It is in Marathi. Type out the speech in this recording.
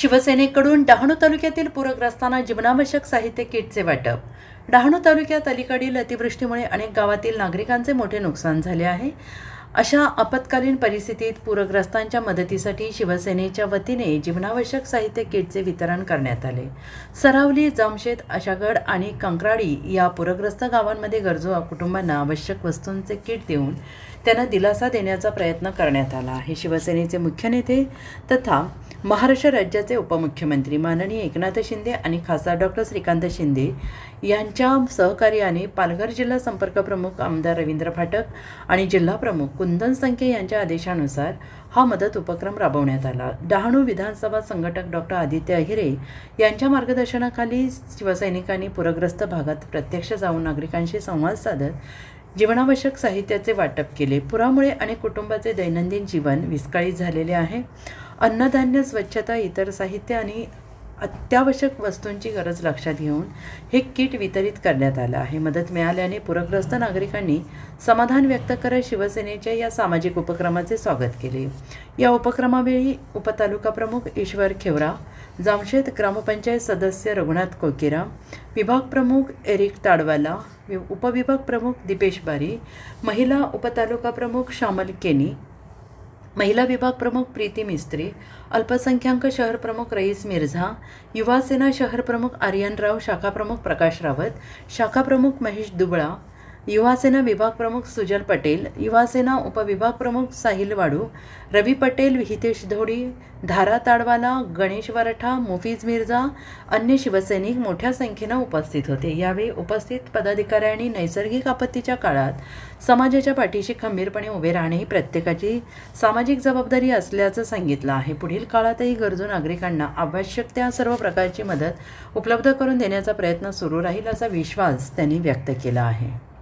शिवसेनेकडून डहाणू तालुक्यातील पूरग्रस्तांना जीवनावश्यक साहित्य किटचे वाटप. डहाणू तालुक्यात अलीकडील अतिवृष्टीमुळे अनेक गावातील नागरिकांचे मोठे नुकसान झाले आहे. अशा आपत्कालीन परिस्थितीत पूरग्रस्तांच्या मदतीसाठी शिवसेनेच्या वतीने जीवनावश्यक साहित्य किटचे वितरण करण्यात आले. सरावली, जामशेत, आशागड आणि कंक्राळी या पूरग्रस्त गावांमध्ये गरजू कुटुंबांना आवश्यक वस्तूंचे किट देऊन त्यांना दिलासा देण्याचा प्रयत्न करण्यात आला आहे. शिवसेनेचे मुख्य नेते तथा महाराष्ट्र राज्याचे उपमुख्यमंत्री माननीय एकनाथ शिंदे आणि खासदार डॉक्टर श्रीकांत शिंदे यांच्या सहकार्याने पालघर जिल्हा संपर्क प्रमुख आमदार रवींद्र फाटक आणि जिल्हा प्रमुख कुंदन संखे यांच्या आदेशानुसार हा मदत उपक्रम राबवण्यात आला. डहाणू विधानसभा संघटक डॉक्टर आदित्य अहिरे यांच्या मार्गदर्शनाखाली शिवसैनिकांनी पूरग्रस्त भागात प्रत्यक्ष जाऊन नागरिकांशी संवाद साधत जीवनावश्यक साहित्याचे वाटप केले. पुरामुळे अनेक कुटुंबाचे दैनंदिन जीवन विस्कळीत झालेले आहे. अन्नधान्य, स्वच्छता, इतर साहित्य आणि अत्यावश्यक वस्तूंची गरज लक्षात घेऊन हे किट वितरित करण्यात आलं आहे. मदत मिळाल्याने पूरग्रस्त नागरिकांनी समाधान व्यक्त करत शिवसेनेच्या या सामाजिक उपक्रमाचे स्वागत केले. या उपक्रमावेळी उपतालुका प्रमुख ईश्वर खेवरा, जामशेत ग्रामपंचायत सदस्य रघुनाथ कोकेरा, विभाग प्रमुख एरिक ताडवाला, उपविभाग प्रमुख दीपेश बारी, महिला उपतालुका प्रमुख शामल केनी, महिला विभाग प्रमुख प्रीती मिस्त्री, अल्पसंख्याक शहर प्रमुख रईस मिर्झा, युवा सेना शहर प्रमुख आर्यन राव, शाखा प्रमुख प्रकाश रावत, शाखा प्रमुख महेश दुबळा, युवा सेना विभाग प्रमुख सुजल पटेल, युवा सेना उपविभाग प्रमुख साहिल वाडू, रवी पटेल, हितेश धोडी, धारा ताडवाला, गणेश वरठा, मुफीज मिर्झा, अन्य शिवसैनिक मोठ्या संख्येनं उपस्थित होते. यावेळी उपस्थित पदाधिकाऱ्यांनी नैसर्गिक आपत्तीच्या काळात समाजाच्या पाठीशी खंबीरपणे उभे राहणे ही प्रत्येकाची सामाजिक जबाबदारी असल्याचं सांगितलं आहे. पुढील काळातही गरजू नागरिकांना आवश्यक त्या सर्व प्रकारची मदत उपलब्ध करून देण्याचा प्रयत्न सुरू राहील असा विश्वास त्यांनी व्यक्त केला आहे.